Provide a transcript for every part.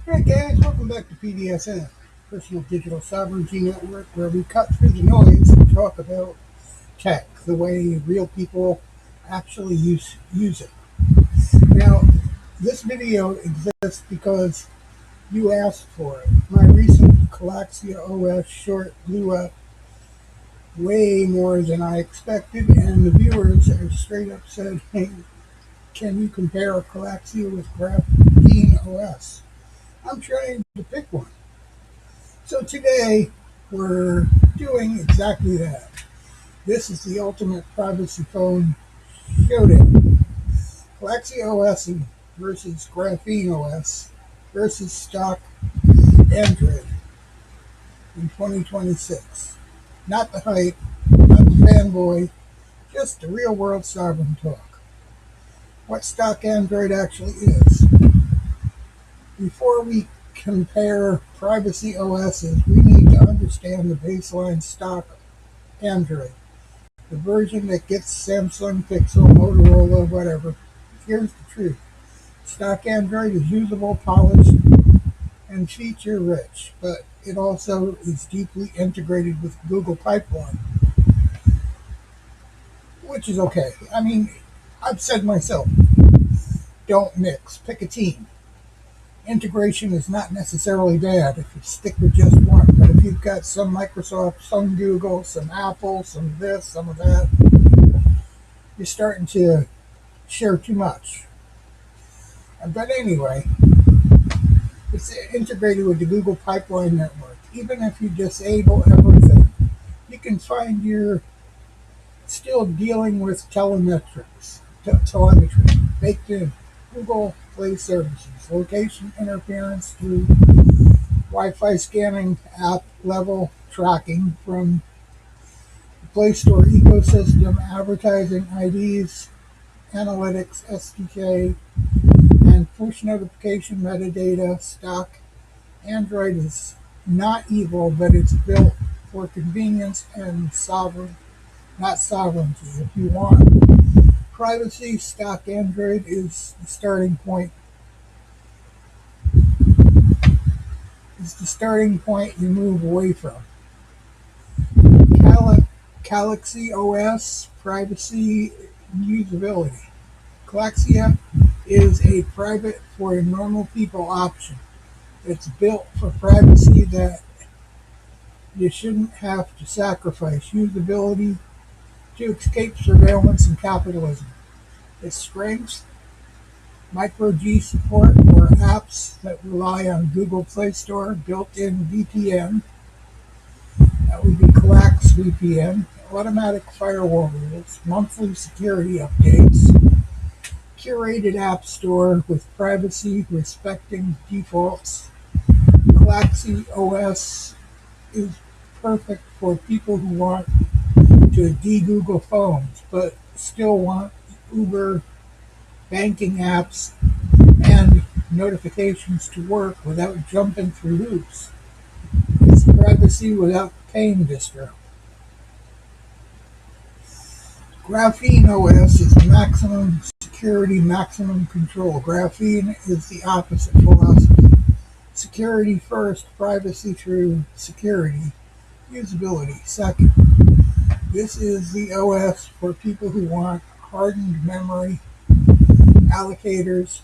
Hey guys, welcome back to PDSN, Personal Digital Sovereignty Network, where we cut through the noise and talk about tech, the way real people actually use it. Now, this video exists because you asked for it. My recent CalyxOS short blew up way more than I expected, and the viewers have straight up said, hey, can you compare Calaxia with GrapheneOS? I'm trying to pick one. So today we're doing exactly that. This is the ultimate privacy phone showdown. CalyxOS versus GrapheneOS versus stock Android in 2026. Not the hype, not the fanboy, just the real world sovereign talk. What stock Android actually is. Before we compare privacy OSs, we need to understand the baseline stock Android. The version that gets Samsung, Pixel, Motorola, whatever. Here's the truth. Stock Android is usable, polished, and feature rich, but it also is deeply integrated with Google Pipeline, which is okay. I mean, I've said myself, don't mix, pick a team. Integration is not necessarily bad if you stick with just one, but if you've got some Microsoft, some Google, some Apple, some this, some of that, you're starting to share too much. But anyway, it's integrated with the Google Pipeline Network. Even if you disable everything, you can find you're still dealing with telemetry baked in. Google Play services, location interference through Wi-Fi scanning, app level tracking from the Play Store ecosystem, advertising IDs, analytics, SDK, and push notification metadata. Stock Android is not evil, but it's built for convenience and not sovereignty. If you want privacy, stock Android is the starting point. Is the starting point you move away from. CalyxOS, privacy, usability. Calaxia is a private for normal people option. It's built for privacy that you shouldn't have to sacrifice. Usability to escape surveillance and capitalism. Its strengths: micro G support for apps that rely on Google Play Store, built-in VPN, that would be Calyx VPN, automatic firewall rules, monthly security updates, curated app store with privacy respecting defaults. CalyxOS is perfect for people who want to de-Google phones but still want Uber banking apps and notifications to work without jumping through hoops. It's privacy without pain distro. GrapheneOS is maximum security, maximum control. Graphene is the opposite philosophy. Security first, privacy through security, usability second. This is the OS for people who want hardened memory, allocators,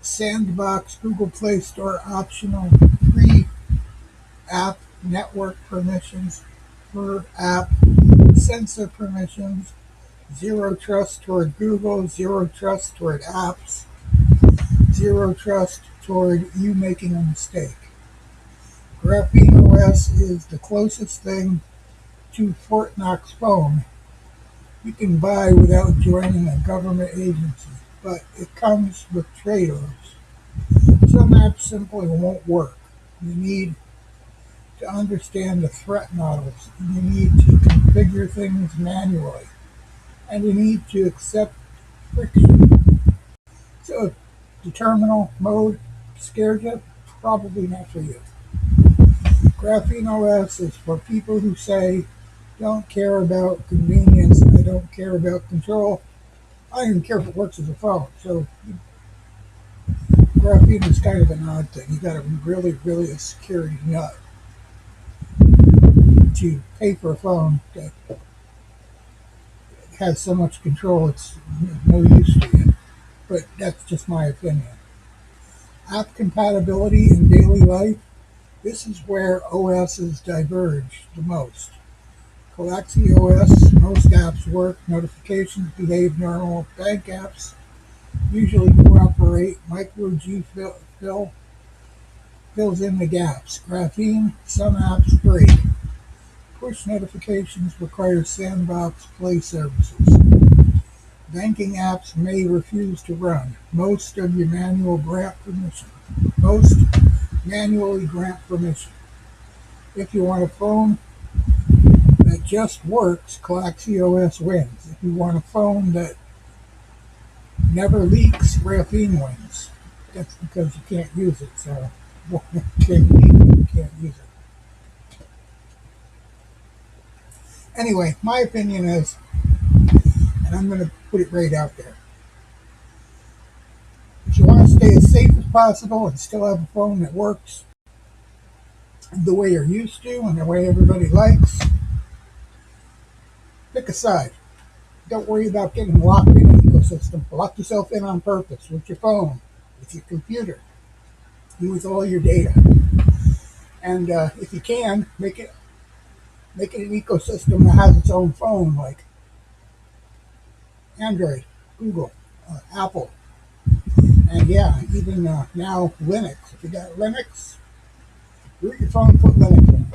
sandbox, Google Play Store optional, free app network permissions per app, sensor permissions, zero trust toward Google, zero trust toward apps, zero trust toward you making a mistake. GrapheneOS is the closest thing to Fort Knox phone you can buy without joining a government agency, but it comes with trade-offs. Some apps simply won't work. You need to understand the threat models. You need to configure things manually. And you need to accept friction. So if the terminal mode scares you, probably not for you. GrapheneOS is for people who say, don't care about convenience, I don't care about control, I don't even care if it works as a phone. So Graphene is kind of an odd thing. You got to be really a security nut to pay for a phone that has so much control it's no use to you. But that's just my opinion. App compatibility in daily life. This is where OSs diverge the most. CalyxOS, most apps work, notifications behave normal, bank apps usually cooperate, micro G fills in the gaps. Graphene, some apps break. Push notifications require sandbox play services. Banking apps may refuse to run. Most manually grant permission. If you want a phone that just works, CalyxOS wins. If you want a phone that never leaks, Graphene wins. That's because you can't use it, so you can't leak it, you can't use it. Anyway, my opinion is, and I'm going to put it right out there, if you want to stay as safe as possible and still have a phone that works the way you're used to and the way everybody likes, pick a side. Don't worry about getting locked in an ecosystem. Lock yourself in on purpose with your phone, with your computer, and with all your data. And if you can, make it an ecosystem that has its own phone, like Android, Google, Apple, and yeah, even now Linux. If you got Linux, root your phone, put Linux in.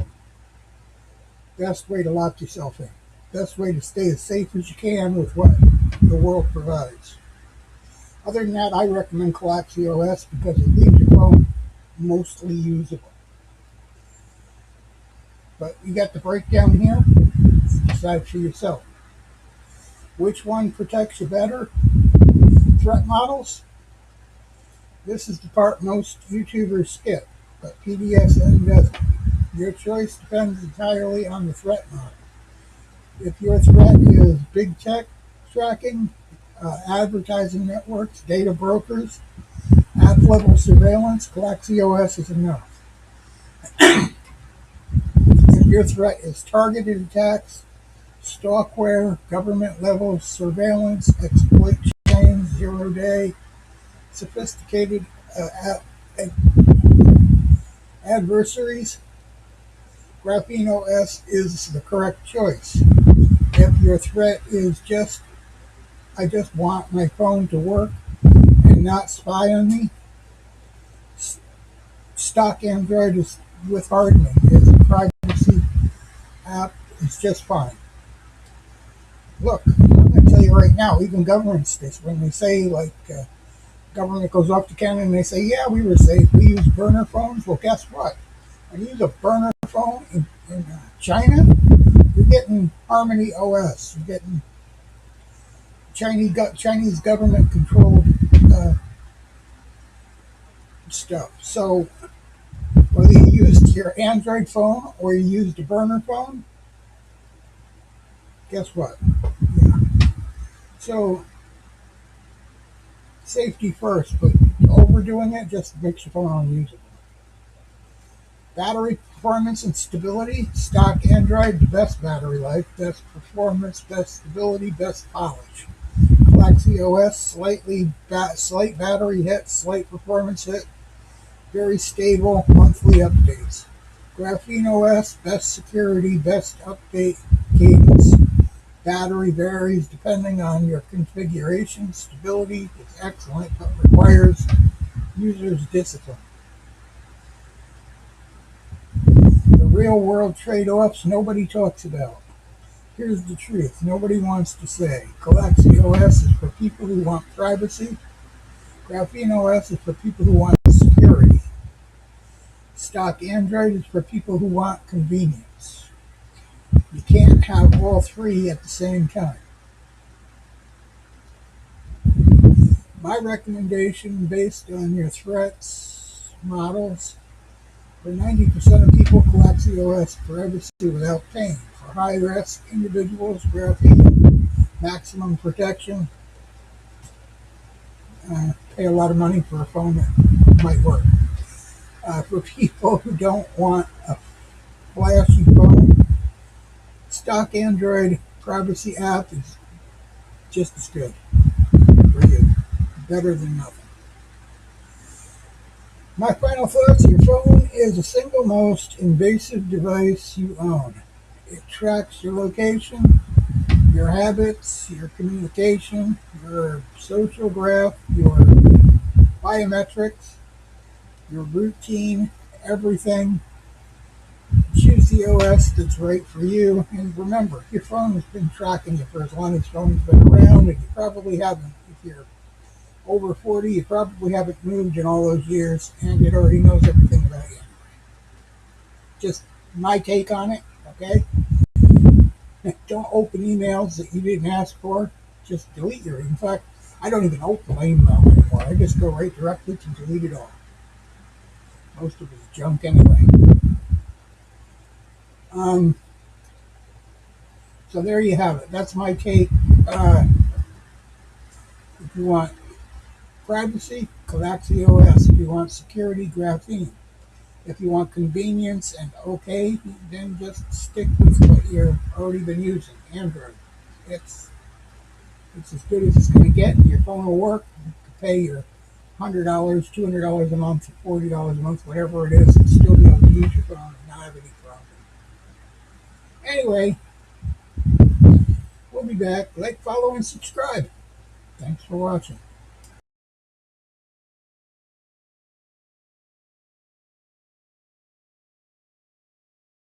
Best way to lock yourself in. Best way to stay as safe as you can with what the world provides. Other than that, I recommend CalyxOS because it leaves your phone mostly usable. But you got the breakdown here. Decide for yourself. Which one protects you better? Threat models? This is the part most YouTubers skip, but PDSN doesn't. Your choice depends entirely on the threat model. If your threat is big tech tracking, advertising networks, data brokers, app-level surveillance, CalyxOS is enough. If your threat is targeted attacks, stalkware, government-level surveillance, exploit chains, zero-day, sophisticated adversaries, GrapheneOS is the correct choice. If your threat is I just want my phone to work and not spy on me, stock Android with hardening is a privacy app. It's just fine. Look, I'm going to tell you right now, even governments, when they say, government goes off to Canada and they say, yeah, we were safe, we use burner phones. Well, guess what? When you use a burner phone in China, you're getting hardened. You're getting Chinese government controlled stuff. So whether you used your Android phone or you used a burner phone, guess what? Yeah. So safety first, but overdoing it just makes your phone unusable. Battery performance and stability. Stock Android, the best battery life, best performance, best stability, best polish. CalyxOS, slight battery hit, slight performance hit, very stable, monthly updates. GrapheneOS, best security, best update cadence. Battery varies depending on your configuration. Stability is excellent, but requires users' discipline. The real world trade-offs nobody talks about. Here's the truth nobody wants to say. CalyxOS is for people who want privacy. GrapheneOS is for people who want security. Stock Android is for people who want convenience. You can't have all three at the same time. My recommendation, based on your threats models, for 90% of people, CalyxOS privacy without pain. For high-risk individuals, Graphene, maximum protection. Pay a lot of money for a phone that might work. For people who don't want a flashy phone, stock Android privacy app is just as good for you. Better than nothing. My final thoughts: your phone is the single most invasive device you own. It tracks your location, your habits, your communication, your social graph, your biometrics, your routine, everything. Choose the OS that's right for you. And remember, your phone has been tracking you for as long as phone's been around, and you probably haven't. If you're over 40, you probably haven't moved in all those years, and it already knows everything about you. Just my take on it, okay? Don't open emails that you didn't ask for. Just delete your. In fact, I don't even open my email anymore. I just go right directly to delete it all. Most of it's junk anyway. Um, so there you have it. That's my take. Uh, if you want privacy, CalyxOS. If you want security, Graphene. If you want convenience and okay, then just stick with what you've already been using, Android. It's it's as good as it's going to get. Your phone will work. You can pay your $100, $200 a month, $40 a month, whatever it is, and still be able to use your phone and not have any problem. Anyway, we'll be back. Like, follow, and subscribe. Thanks for watching.